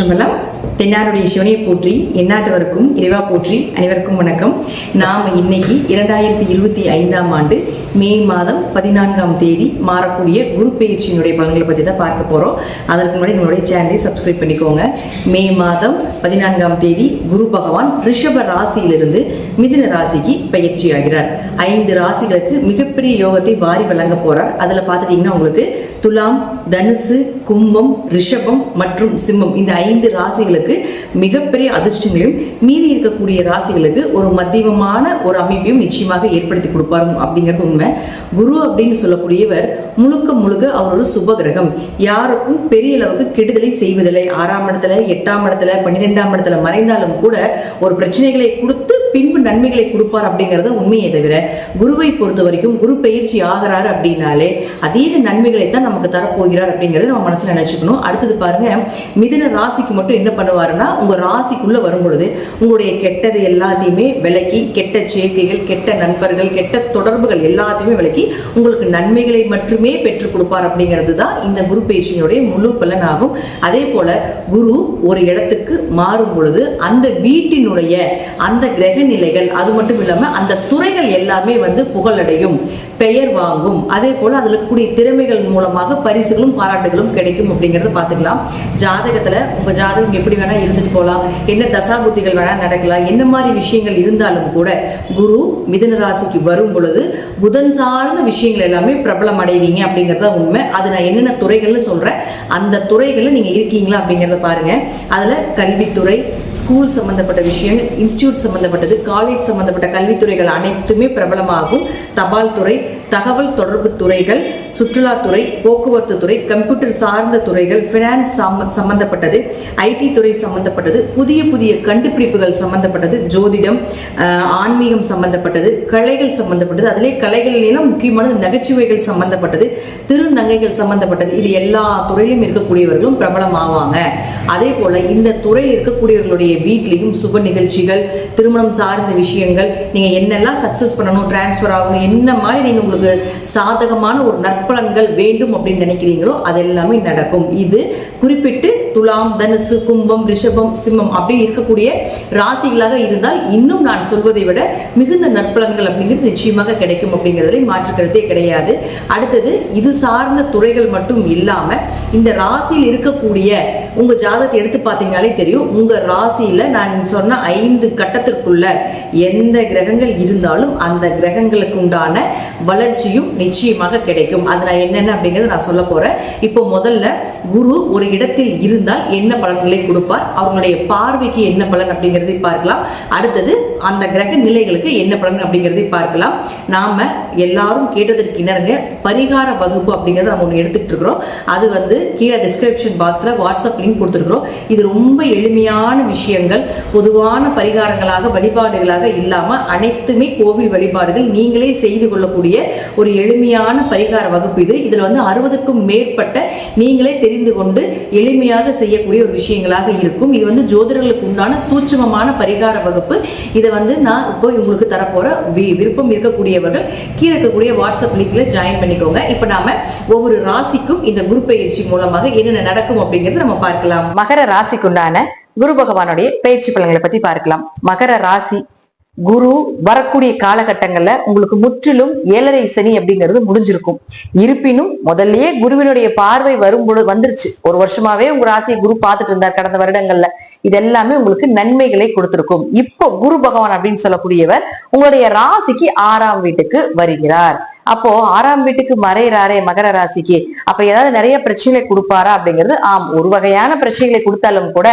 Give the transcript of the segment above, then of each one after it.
திருச்சிற்றம்பலம். தென்னாருடைய சிவனை போற்றி, எந்நாட்டவருக்கும் இறைவா போற்றி. அனைவருக்கும் வணக்கம். நாம் இன்னைக்கு 2025ஆம் ஆண்டு மே மாதம் 14ஆம் தேதி மாறக்கூடிய குரு பெயர்ச்சியினுடைய பலன்களை பற்றி தான் பார்க்க போகிறோம். அதற்கு முன்னாடி நம்மளுடைய சேனலை சப்ஸ்கிரைப் பண்ணிக்கோங்க. மே மாதம் 14ஆம் தேதி குரு பகவான் ரிஷப ராசியிலிருந்து மிதுன ராசிக்கு பயிற்சி ஆகிறார். 5 ராசிகளுக்கு மிகப்பெரிய யோகத்தை வாரி வழங்க போறார். அதில் பார்த்துட்டிங்கன்னா உங்களுக்கு துலாம், தனுசு, கும்பம், ரிஷபம் மற்றும் சிம்மம் இந்த 5 ராசிகளுக்கு மிகப்பெரிய அதிர்ஷ்டங்களையும், மீதி இருக்கக்கூடிய ராசிகளுக்கு ஒரு மத்தியமமான ஒரு அமைப்பையும் நிச்சயமாக ஏற்படுத்தி கொடுப்பாரு அப்படிங்கிறது உண்மை. குரு அப்படின்னு சொல்லக்கூடியவர் முழுக்க முழுக்க அவர் ஒரு சுப கிரகம். யாருக்கும் பெரிய அளவுக்கு கெடுதலை செய்வதில்லை. 6ஆம் இடத்துல, 8ஆம் இடத்துல, 12ஆம் இடத்துல மறைந்தாலும் கூட ஒரு பிரச்சனைகளை கொடுத்து பின்பு நன்மைகளை கொடுப்பார் அப்படிங்கறத உண்மையை தவிர, குருவை பொறுத்த வரைக்கும் குரு பயிற்சி ஆகிறாரு அப்படின்னாலே அதீத நன்மைகளை தான் நமக்கு தரப்போகிறார் அப்படிங்கறத நம்ம மனசுல நினைச்சுக்கணும். அடுத்தது பாருங்க, மிதுன ராசிக்கு மட்டும் என்ன பண்ணுவாருன்னா, உங்க ராசிக்குள்ள வரும் பொழுது உங்களுடைய கெட்டது எல்லாத்தையுமே விலக்கி, கெட்ட சேர்க்கைகள், கெட்ட நண்பர்கள், கெட்ட தொடர்புகள் எல்லாத்தையுமே விலக்கி உங்களுக்கு நன்மைகளை மட்டுமே பெற்றுக் கொடுப்பார் அப்படிங்கிறது தான் இந்த குரு பயிற்சியினுடைய முழு பலன் ஆகும். அதே போல குரு ஒரு இடத்துக்கு மாறும் பொழுது அந்த வீட்டினுடைய அந்த கிரக நிலைகள், அது மட்டும் இல்லாம அந்த துறைகள் எல்லாமே புகழடையும், பெயர் வாங்கும். அதே போல அதுல கூடிய திறமைகள் மூலமாக பரிசுகளும் பாராட்டுகளும் கிடைக்கும் அப்படிங்கறத பாத்துக்கலாம். ஜாதகத்துல உங்க ஜாதகம் எப்படி வேணா இருந்துட்டு போகலாம், என்ன தசாபுத்திகள் வேணா நடக்கலாம், என்ன மாதிரி விஷயங்கள் இருந்தாலும் கூட குரு மிதுன ராசிக்கு வரும் பொழுது புதன் சார்ந்த விஷயங்கள் எல்லாமே பிரபலம் அடைவீங்க அப்படிங்கறத உண்மை. அது நான் என்னென்ன துறைகள்னு சொல்றேன், அந்த துறைகள்ல நீங்க இருக்கீங்களா அப்படிங்கறத பாருங்க. அதுல கல்வித்துறை, ஸ்கூல் சம்பந்தப்பட்ட விஷயங்கள், இன்ஸ்டிடியூட் சம்பந்தப்பட்டது, காலேஜ் சம்பந்தப்பட்ட கல்வித்துறைகள் அனைத்துமே பிரபலமாகும். தபால் துறை, தகவல் தொடர்பு துறைகள், சுற்றுலாத்துறை, போக்குவரத்து துறை, கம்ப்யூட்டர் சார்ந்த துறைகள், பினான்ஸ் சம்பந்தப்பட்டது, ஐடி துறை சம்பந்தப்பட்டது, புதிய புதிய கண்டுபிடிப்புகள் சம்பந்தப்பட்டது, ஜோதிடம், ஆன்மீகம் சம்பந்தப்பட்டது, கலைகள் சம்பந்தப்பட்டது, அதிலே கலைகளிலும் முக்கியமானது நகைச்சுவைகள் சம்பந்தப்பட்டது, திருநங்கைகள் சம்பந்தப்பட்டது. இது எல்லா துறையிலும் இருக்கக்கூடியவர்களும் பிரபலம் ஆவாங்க. அதே போல இந்த துறையில் இருக்கக்கூடியவர்களுடைய வீட்லையும் சுப நிகழ்ச்சிகள், திருமணம் சார்ந்த விஷயங்கள், நீங்க என்னெல்லாம் சக்சஸ் பண்ணணும், டிரான்ஸ்பர் ஆகணும், என்ன மாதிரி நீங்க உங்களுக்கு சாதகமான ஒரு நற்பலன்கள் வேண்டும் அப்படின்னு நினைக்கிறீங்களோ அதெல்லாமே நடக்கும். இது குறிப்பிட்டு துலாம், தனுசு, கும்பம், ரிஷபம், சிம்மம் அப்படின்னு இருக்கக்கூடிய ராசிகளாக இருந்தால் இன்னும் நான் சொல்வதை விட மிகுந்த நற்பலன்கள் அப்படிங்கிறது நிச்சயமாக கிடைக்கும் அப்படிங்கிறதுல மாற்றுக்கிறதே கிடையாது. அடுத்தது இது சார்ந்த துறைகள் மட்டும் இல்லாம இந்த ராசியில் இருக்கக்கூடிய உங்க ஜாதகத்தை எடுத்து பார்த்தீங்கன்னாலே தெரியும். உங்க ராசியில நான் சொன்ன 5 கட்டத்திற்குள்ள எந்த கிரகங்கள் இருந்தாலும் அந்த கிரகங்களுக்கு உண்டான வளர்ச்சியும் நிச்சயமாக கிடைக்கும். அது நான் என்னென்ன அப்படிங்கிறத நான் சொல்ல போறேன். இப்போ முதல்ல குரு ஒரு இடத்தில் இருந்தால் என்ன பலன்களை கொடுப்பார், அவர்களுடைய பார்வைக்கு என்ன பலன் அப்படிங்கிறதை பார்க்கலாம். அடுத்தது அந்த கிரக நிலைகளுக்கு என்ன பலன் அப்படிங்கிறதை பார்க்கலாம். நாம எல்லாரும் கேட்டதற்கு இணங்க பரிகார வகுப்பு அப்படிங்கிறத நம்ம ஒன்று எடுத்துக்கிட்டு இருக்கிறோம். அது கீழே டிஸ்கிரிப்ஷன் பாக்ஸ்ல வாட்ஸ்அப் லிங்க் கொடுத்துருக்கிறோம். இது ரொம்ப எளிமையான விஷயங்கள், பொதுவான பரிகாரங்களாக, வழிபாடுகளாக இல்லாம அனைத்துமே கோவில் வழிபாடுகள், நீங்களே செய்து கொள்ளக்கூடிய ஒரு எளிமையான பரிகார வகுப்பு இது. இதுல 60க்கும் மேற்பட்ட நீங்களே தெரிந்து கொண்டு எளிமையாக செய்யக்கூடிய ஒரு விஷயங்களாக இருக்கும். இது ஜோதிடர்களுக்கு உண்டான சூட்சமமான பரிகார வகுப்பு. இதை நான் இப்போ உங்களுக்கு தரப்போற விருப்பம் இருக்கக்கூடியவர்கள் கீழே இருக்கக்கூடிய வாட்ஸ்அப் லிங்க்ல ஜாயின் பண்ணிக்கோங்க. இப்ப நாம ஒவ்வொரு ராசிக்கும் இந்த குரு பயிற்சி மூலமாக என்னென்ன நடக்கும் அப்படிங்கறத நம்ம பார்க்கலாம். மகர ராசிக்கு உண்டான குரு பகவானுடைய பயிற்சி பலன்களை பத்தி பார்க்கலாம். மகர ராசி குரு வரக்கூடிய காலகட்டங்கள்ல உங்களுக்கு முற்றிலும் 7.5 சனி அப்படிங்கிறது முடிஞ்சிருக்கும். இருப்பினும் முதல்லயே குருவினுடைய பார்வை வந்துருச்சு. ஒரு வருஷமாவே உங்க ராசியை குரு பார்த்துட்டு இருந்தார் கடந்த வருடங்கள்ல. இதெல்லாமே உங்களுக்கு நன்மைகளை கொடுத்திருக்கும். இப்போ குரு பகவான் அப்படின்னு சொல்லக்கூடியவர் உங்களுடைய ராசிக்கு 6ஆம் வீட்டுக்கு வருகிறார். அப்போ 6ஆம் வீட்டுக்கு மறைகிறாரே மகர ராசிக்கு, அப்ப ஏதாவது நிறைய பிரச்சனைகளை கொடுப்பாரா அப்படிங்கிறது ஆம். ஒரு வகையான பிரச்சனைகளை கொடுத்தாலும் கூட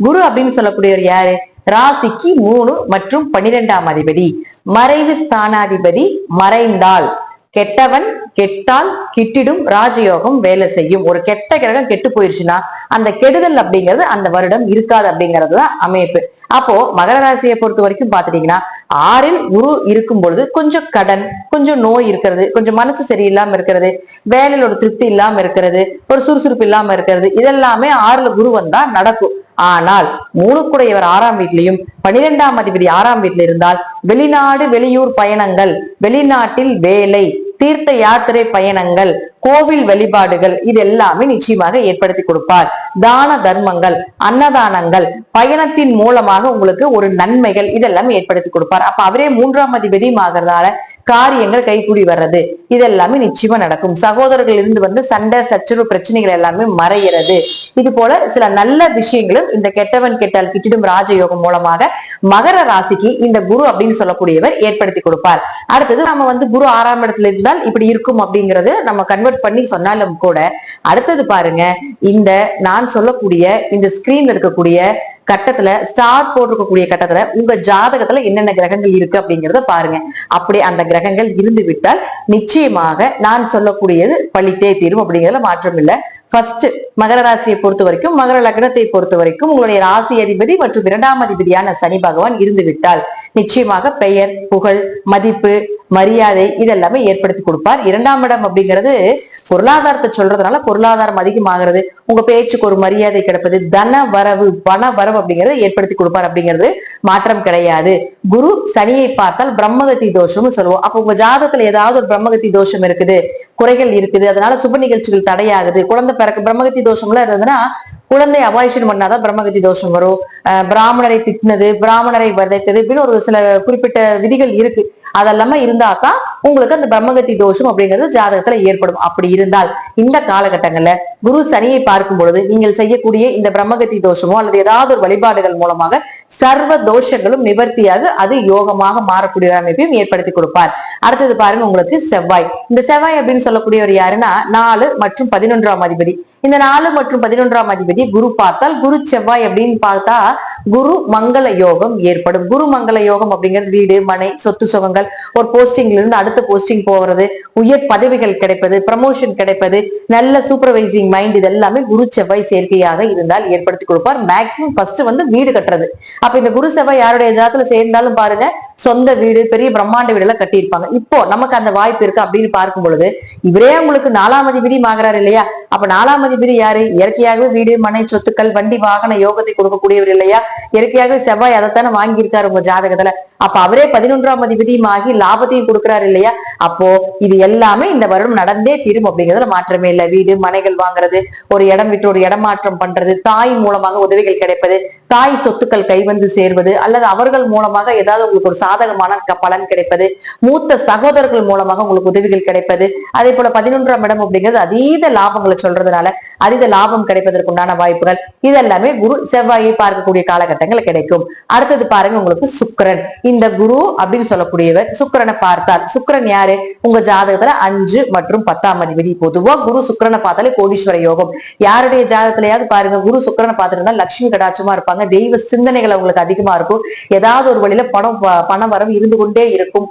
குரு அப்படின்னு சொல்லக்கூடியவர் யாரு, ராசிக்கு 3 மற்றும் 12ஆம் அதிபதி, மறைவு ஸ்தானாதிபதி. மறைந்தால் கெட்டவன் கெட்டால் கிட்டிடும் ராஜயோகம் வேலை செய்யும். ஒரு கெட்ட கிரகம் கெட்டு போயிருச்சுன்னா அந்த கெடுதல் அப்படிங்கிறது அந்த வருடம் இருக்காது அப்படிங்கறதுதான் அமைப்பு. அப்போ மகர ராசியை பொறுத்த வரைக்கும் பாத்துட்டீங்கன்னா 6ல் குரு இருக்கும் பொழுது கொஞ்சம் கடன், கொஞ்சம் நோய் இருக்கிறது, கொஞ்சம் மனசு சரியில்லாம இருக்கிறது, வேலையில ஒரு திருப்தி இல்லாம இருக்கிறது, ஒரு சுறுசுறுப்பு இல்லாம இருக்கிறது, இதெல்லாமே 6ல் குரு வந்தா நடக்கும். ஆனால் 3 6ஆம் வீட்லயும் 12ஆம் அதிபதி 6ஆம் வீட்டுல இருந்தால் வெளிநாடு வெளியூர் பயணங்கள், வெளிநாட்டில் வேலை, தீர்த்த யாத்திரை பயணங்கள், கோவில் வழிபாடுகள் இது எல்லாமே நிச்சயமாக ஏற்படுத்தி கொடுப்பார். தான தர்மங்கள், அன்னதானங்கள், பயணத்தின் மூலமாக உங்களுக்கு ஒரு நன்மைகள் இதெல்லாம் ஏற்படுத்தி கொடுப்பார். அப்ப அவரே 3ஆம் அதிபதியும் ஆகிறதால காரியங்கள் கைகூடி வர்றது இதெல்லாமே நிச்சயமா நடக்கும். சகோதரர்கள் இருந்து வந்து சண்டை சச்சரவு பிரச்சனைகள் எல்லாமே மறைகிறது. இது போல சில நல்ல விஷயங்களும் இந்த கெட்டவன் கெட்டால் கிட்டிடும் ராஜயோகம் மூலமாக மகர ராசிக்கு இந்த குரு அப்படின்னு சொல்லக்கூடியவர் ஏற்படுத்தி கொடுப்பார். அடுத்தது நம்ம வந்து குரு 6ஆம் இடத்துல இருந்தால் இப்படி இருக்கும் அப்படிங்கறது நம்ம கன்வெர்ட் பண்ணி சொன்னாலும் கூட, அடுத்தது பாருங்க, இந்த நான் சொல்லக்கூடிய இந்த ஸ்கிரீன்ல இருக்கக்கூடிய கட்டத்துல ஸ்டார் போட்டிருக்கக்கூடிய கட்டத்துல உங்க ஜாதகத்துல என்னென்ன கிரகங்கள் இருக்கு அப்படிங்கறத பாருங்க. அப்படி அந்த கிரகங்கள் இருந்து விட்டால் நிச்சயமாக நான் சொல்லக்கூடியது பழித்தே தீரும் அப்படிங்கிறதுல மாற்றம் இல்லை. ஃபர்ஸ்ட் மகர ராசியை பொறுத்த வரைக்கும், மகர லக்னத்தை பொறுத்த வரைக்கும் உங்களுடைய ராசி அதிபதி மற்றும் 2ஆம் அதிபதியான சனி பகவான் இருந்து விட்டால் நிச்சயமாக பெயர், புகழ், மதிப்பு, மரியாதை இதெல்லாமே ஏற்படுத்தி கொடுப்பார். 2ஆம் இடம் அப்படிங்கிறது பொருளாதாரத்தை சொல்றதுனால பொருளாதாரம் அதிகமாகிறது, உங்க பேச்சுக்கு ஒரு மரியாதை கிடைப்பது, தன வரவு, பண வரவு அப்படிங்கறத ஏற்படுத்தி கொடுப்பார் அப்படிங்கிறது மாற்றம் கிடையாது. குரு சனியை பார்த்தால் பிரம்மகத்தி தோஷம்னு சொல்லுவோம். அப்ப உங்க ஜாதகத்துல ஏதாவது ஒரு பிரம்மகத்தி தோஷம் இருக்குது, குறைகள் இருக்குது, அதனால சுப நிகழ்ச்சிகள் தடையாகுது, குழந்தை பிறகு பிரம்மகத்தி தோஷம்லாம் இருந்ததுன்னா குழந்தை அபாயிஷன் பண்ணாதான் பிரம்மகத்தி தோஷம் வரும். பிராமணரை திட்டினது, பிராமணரை வதைத்தது இப்படின்னு ஒரு சில குறிப்பிட்ட விதிகள் இருக்கு. அதெல்லாம இருந்தாதான் உங்களுக்கு அந்த பிரம்மகத்தி தோஷம் அப்படிங்கிறது ஜாதகத்துல ஏற்படும். அப்படி இருந்தால் இந்த காலகட்டங்கள்ல குரு சனியை பார்க்கும் பொழுது நீங்கள் செய்யக்கூடிய இந்த பிரம்மகத்தி தோஷமோ அல்லது ஏதாவது ஒரு வழிபாடுகள் மூலமாக சர்வ தோஷங்களும் நிவர்த்தியாக அது யோகமாக மாறக்கூடிய அமைப்பையும் ஏற்படுத்தி கொடுப்பார். அடுத்தது பாருங்க, உங்களுக்கு செவ்வாய். இந்த செவ்வாய் அப்படின்னு சொல்லக்கூடியவர் யாருன்னா 4 மற்றும் 11ஆம் அதிபதி. இந்த 4 மற்றும் 11ஆம் அதிபதி குரு பார்த்தால் குரு செவ்வாய் அப்படின்னு பார்த்தா குரு மங்கள யோகம் ஏற்படும். குரு மங்கள யோகம் அப்படிங்கிறது வீடு, மனை, சொத்து சுகங்கள், ஒரு போஸ்டிங்ல இருந்து அடுத்த போஸ்டிங் போகிறது, உயர் பதவிகள் கிடைப்பது, ப்ரமோஷன் கிடைப்பது, நல்ல சூப்பர்வைசிங் மைண்ட், இது எல்லாமே குரு செவ்வாய் சேர்க்கையாக இருந்தால் ஏற்படுத்தி கொடுப்பார். மேக்சிமம் ஃபர்ஸ்ட் வந்து வீடு கட்டுறது. அப்ப இந்த குரு செவ்வாய் யாருடைய ஜாதத்துல சேர்ந்தாலும் பாருங்க, சொந்த வீடு, பெரிய பிரம்மாண்ட வீடு எல்லாம் கட்டியிருப்பாங்க. இப்போ நமக்கு அந்த வாய்ப்பு இருக்கு அப்படின்னு பார்க்கும் பொழுது இவரே உங்களுக்கு 4ஆம் அதிபதி ஆகிறார் இல்லையா? அப்ப 4ஆம் அதிபதி யாரு? இயற்கையாகவே வீடு, மனை, சொத்துக்கள், வண்டி, வாகன யோகத்தை கொடுக்கக்கூடியவர் இல்லையா? இயற்கையாகவே செவ்வாய் அதைத்தானே வாங்கியிருக்காரு உங்க ஜாதகத்துல. அப்ப அவரே 11ஆம் அதிபதியும் ஆகி லாபத்தையும் கொடுக்கிறாரு இல்லையா? அப்போ இது எல்லாமே இந்த வருடம் நடந்தே தீரும் அப்படிங்கிறதுல மாற்றமே இல்லை. வீடு, மனைகள் வாங்குறது, ஒரு இடம் விட்டு ஒரு இடமாற்றம் பண்றது, தாய் மூலமாக உதவிகள் கிடைப்பது, தாய் சொத்துக்கள் கைவந்து சேர்வது, அல்லது அவர்கள் மூலமாக ஏதாவது உங்களுக்கு ஒரு சாதகமான பலன் கிடைப்பது, மூத்த சகோதரர்கள் மூலமாக உங்களுக்கு உதவிகள் கிடைப்பது, அதே போல 11ஆம் இடம் அப்படிங்கிறது அதீத லாபங்களை சொல்றதுனால அதீத லாபம் கிடைப்பதற்குண்டான வாய்ப்புகள் இதெல்லாமே குரு செவ்வாயை பார்க்கக்கூடிய காலகட்டங்கள் கிடைக்கும். அடுத்தது பாருங்க, உங்களுக்கு சுக்கிரன். இந்த குரு அப்படின்னு சொல்லக்கூடியவர் சுக்கிரனை பார்த்தால், சுக்கிரன் யாரு? உங்க ஜாதகத்துல 5 மற்றும் 10ஆம் அதிபதி. பொதுவா குரு சுக்கிரனை பார்த்தாலே கோடீஸ்வர யோகம். யாருடைய ஜாதகத்திலயாவது பாருங்க குரு சுக்கிரனை பார்த்துருந்தா லட்சுமி கடாட்சமா இருப்பாங்க, தெய்வ சிந்தனைகள் அவங்களுக்கு அதிகமா இருக்கும், ஏதாவது ஒரு வழியில பண வரவு இருந்து கொண்டே இருக்கும்,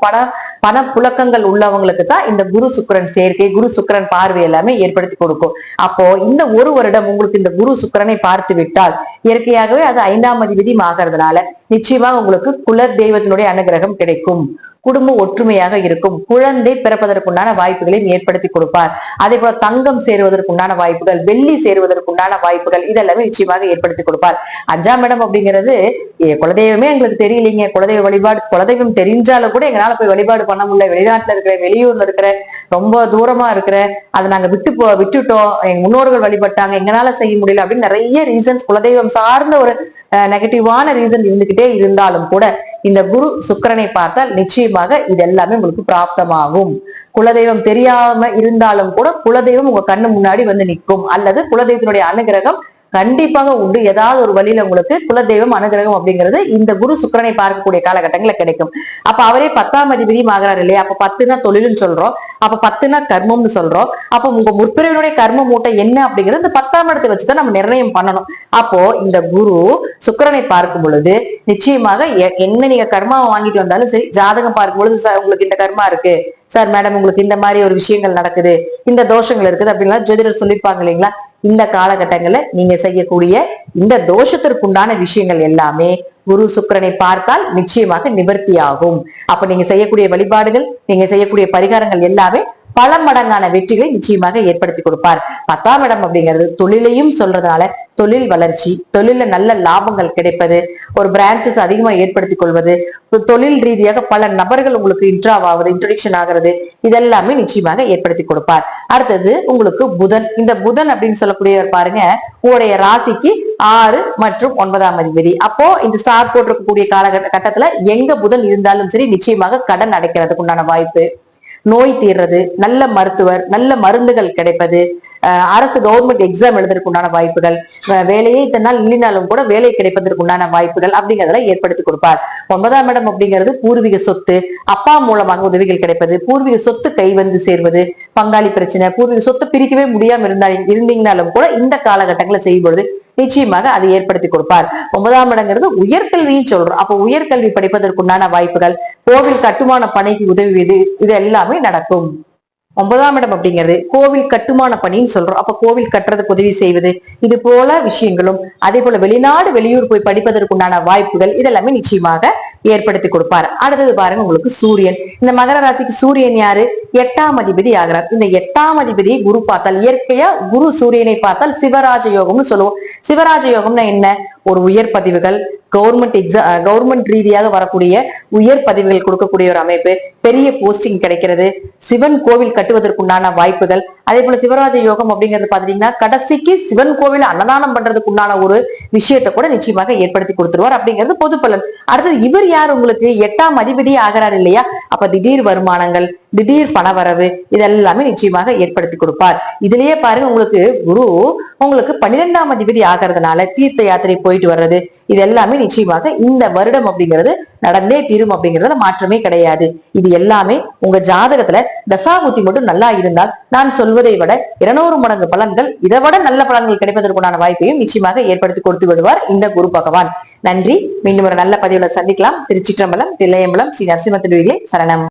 பண புழக்கங்கள் உள்ளவங்களுக்கு தான் இந்த குரு சுக்கிரன் சேர்க்கை, குரு சுக்கிரன் பார்வை எல்லாமே ஏற்படுத்தி கொடுக்கும். அப்போ இந்த ஒரு வருடம் உங்களுக்கு இந்த குரு சுக்கிரனை பார்த்து விட்டால் இயற்கையாகவே அது 5ஆம் அதிபதி ஆகிறதுனால நிச்சயமாக உங்களுக்கு குல தெய்வத்தினுடைய அனுகிரகம் கிடைக்கும், குடும்ப ஒற்றுமையாக இருக்கும், குழந்தை பிறப்பதற்குண்டான வாய்ப்புகளையும் ஏற்படுத்தி கொடுப்பார். அதே போல தங்கம் சேருவதற்குண்டான வாய்ப்புகள், வெள்ளி சேருவதற்குண்டான வாய்ப்புகள் இதெல்லாமே நிச்சயமாக ஏற்படுத்தி கொடுப்பார். 5ஆம் இடம் அப்படிங்கிறது குலதெய்வமே எங்களுக்கு தெரியலீங்க, குலதெய்வ வழிபாடு, குலதெய்வம் தெரிஞ்சாலும் கூட எங்களால போய் வழிபாடு பண்ண முடியல, வெளிநாட்டுல இருக்கிற, வெளியூர்ல இருக்கிற, ரொம்ப தூரமா இருக்கிற, அதை நாங்க விட்டுட்டோம், எங்க முன்னோர்கள் வழிபட்டாங்க, எங்களால செய்ய முடியல அப்படின்னு நிறைய ரீசன்ஸ், குலதெய்வம் சார்ந்த ஒரு நெகட்டிவான ரீசன் இருந்துகிட்டே இருந்தாலும் கூட இந்த குரு சுக்கிரனை பார்த்தால் நிச்சயமாக இது எல்லாமே உங்களுக்கு பிராப்தமாகும். குலதெய்வம் தெரியாம இருந்தாலும் கூட குலதெய்வம் உங்க கண்ணு முன்னாடி வந்து நிற்கும், அல்லது குலதெய்வத்தினுடைய அனுகிரகம் கண்டிப்பாக உண்டு. ஏதாவது ஒரு வழியில உங்களுக்கு குலதெய்வம் அனுகிரகம் அப்படிங்கிறது இந்த குரு சுக்கிரனை பார்க்கக்கூடிய காலகட்டங்கள்ல கிடைக்கும். அப்ப அவரே 10ஆம் அதிபதியும் ஆகிறார் இல்லையா? அப்ப 10னா தொழில்னு சொல்றோம், அப்ப 10னா கர்மம்னு சொல்றோம். அப்போ உங்க முற்பிறவினுடைய கர்ம மூட்டை என்ன அப்படிங்கிறது இந்த 10ஆம் இடத்தை வச்சுதான் நம்ம நிர்ணயம் பண்ணணும். அப்போ இந்த குரு சுக்கிரனை பார்க்கும் பொழுது நிச்சயமாக என்ன நீங்க கர்மாவை வாங்கிட்டு வந்தாலும் சரி, ஜாதகம் பார்க்கும் பொழுது சார் உங்களுக்கு இந்த கர்மா இருக்கு சார், மேடம் உங்களுக்கு இந்த மாதிரி ஒரு விஷயங்கள் நடக்குது, இந்த தோஷங்கள் இருக்குது அப்படின்னா ஜோதிடர் சொல்லியிருப்பாங்க இல்லைங்களா? இந்த காலகட்டங்கள்ல நீங்க செய்யக்கூடிய இந்த தோஷத்திற்குண்டான விஷயங்கள் எல்லாமே குரு சுக்கிரனை பார்த்தால் நிச்சயமாக நிவர்த்தி ஆகும். அப்ப நீங்க செய்யக்கூடிய வழிபாடுகள், நீங்க செய்யக்கூடிய பரிகாரங்கள் எல்லாமே பல மடங்கான வெற்றிகளை நிச்சயமாக ஏற்படுத்தி கொடுப்பார். 10ஆம் இடம் அப்படிங்கிறது தொழிலையும் சொல்றதுனால தொழில் வளர்ச்சி, தொழில நல்ல லாபங்கள் கிடைப்பது, ஒரு பிரான்சஸ் அதிகமா ஏற்படுத்திக் கொள்வது, தொழில் ரீதியாக பல நபர்கள் உங்களுக்கு இன்ட்ரோடக்ஷன் ஆகிறது, இதெல்லாமே நிச்சயமாக ஏற்படுத்தி கொடுப்பார். அடுத்தது உங்களுக்கு புதன். இந்த புதன் அப்படின்னு சொல்லக்கூடியவர் பாருங்க, உங்களுடைய ராசிக்கு 6 மற்றும் 9ஆம் அதிபதி. அப்போ இந்த ஸ்டார் போட்டிருக்கக்கூடிய காலகட்டத்துல எங்க புதன் இருந்தாலும் சரி நிச்சயமாக கடன் அடைக்கிறதுக்கு உண்டான வாய்ப்பு, நோய் தீர்றது, நல்ல மருத்துவர், நல்ல மருந்துகள் கிடைப்பது, அரசு கவர்மெண்ட் எக்ஸாம் எழுதுறதுக்கு உண்டான வாய்ப்புகள், வேலையே இத்தனை நாள் இல்லைனாலும் கூட வேலை கிடைப்பதற்கு உண்டான வாய்ப்புகள் அப்படிங்கிறதுல ஏற்படுத்தி கொடுப்பார். 9ஆம் இடம் அப்படிங்கிறது பூர்வீக சொத்து, அப்பா மூலமாக உதவிகள் கிடைப்பது, பூர்வீக சொத்து கை வந்து சேர்வது, பங்காளி பிரச்சனை, பூர்வீக சொத்து பிரிக்கவே முடியாம இருந்தீங்கனாலும் கூட இந்த காலகட்டங்களை செய்யும்பொழுது நிச்சயமாக அதை ஏற்படுத்தி கொடுப்பார். 9ஆம் இடங்கிறது உயர்கல்வியும் சொல்றோம். அப்ப உயர்கல்வி படிப்பதற்குண்டான வாய்ப்புகள், கோவில் கட்டுமான பணிக்கு உதவுவது, இது எல்லாமே நடக்கும். 9ஆம் இடம் அப்படிங்கிறது கோவில் கட்டுமான பணின்னு சொல்றோம். அப்ப கோவில் கட்டுறதுக்கு உதவி செய்வது, இது போல விஷயங்களும், அதே போல வெளிநாடு வெளியூர் போய் படிப்பதற்குண்டான வாய்ப்புகள், இதெல்லாமே நிச்சயமாக ஏற்படுத்தி கொடுப்பார். அடுத்தது பாருங்க உங்களுக்கு சூரியன். இந்த மகர ராசிக்கு சூரியன் யாரு? 8ஆம் அதிபதி ஆகிறார். இந்த 8ஆம் அதிபதியை குரு பார்த்தால், இயற்கையா குரு சூரியனை பார்த்தால் சிவராஜ யோகம்னு சொல்லுவோம். சிவராஜ யோகம்னா என்ன? ஒரு உயர் பதிவுகள், கவர்மெண்ட் ரீதியாக வரக்கூடிய உயர் பதவிகள் கொடுக்கக்கூடிய ஒரு அமைப்பு, பெரிய போஸ்டிங் கிடைக்கிறது, சிவன் கோவில் கட்டுவதற்குண்டான வாய்ப்புகள். அதே போல சிவராஜ யோகம் அப்படிங்கிறது பாத்தீங்கன்னா கடைசிக்கு சிவன் கோவில் அன்னதானம் பண்றதுக்குண்டான ஒரு விஷயத்தை கூட நிச்சயமாக ஏற்படுத்தி கொடுத்துருவார் அப்படிங்கிறது பொது பலன். அடுத்தது இவர் யார்? உங்களுக்கு 8ஆம் அதிபதியே ஆகிறார் இல்லையா? அப்ப திடீர் வருமானங்கள், திடீர் பணவரவு, இதெல்லாமே நிச்சயமாக ஏற்படுத்தி கொடுப்பார். இதுலயே பாருங்க உங்களுக்கு குரு உங்களுக்கு 12ஆம் அதிபதி ஆகிறதுனால தீர்த்த யாத்திரை போயிட்டு வர்றது, இது எல்லாமே நிச்சயமாக இந்த வருடம் அப்படிங்கிறது நடந்தே தீரும் அப்படிங்கிறதுல மாற்றமே கிடையாது. இது எல்லாமே உங்க ஜாதகத்துல தசாபுத்தி மட்டும் நல்லா இருந்தால் நான் சொல்வதை விட 200 மடங்கு பலன்கள், இதை விட நல்ல பலன்கள் கிடைப்பதற்குண்டான வாய்ப்பையும் நிச்சயமாக ஏற்படுத்தி கொடுத்து விடுவார் இந்த குரு பகவான். நன்றி. மீண்டும் ஒரு நல்ல பதிவுல சந்திக்கலாம். திருச்சிற்றம்பலம், தில்லையம்பலம், ஸ்ரீ நரசிம்ம திருவிகளே சரணம்.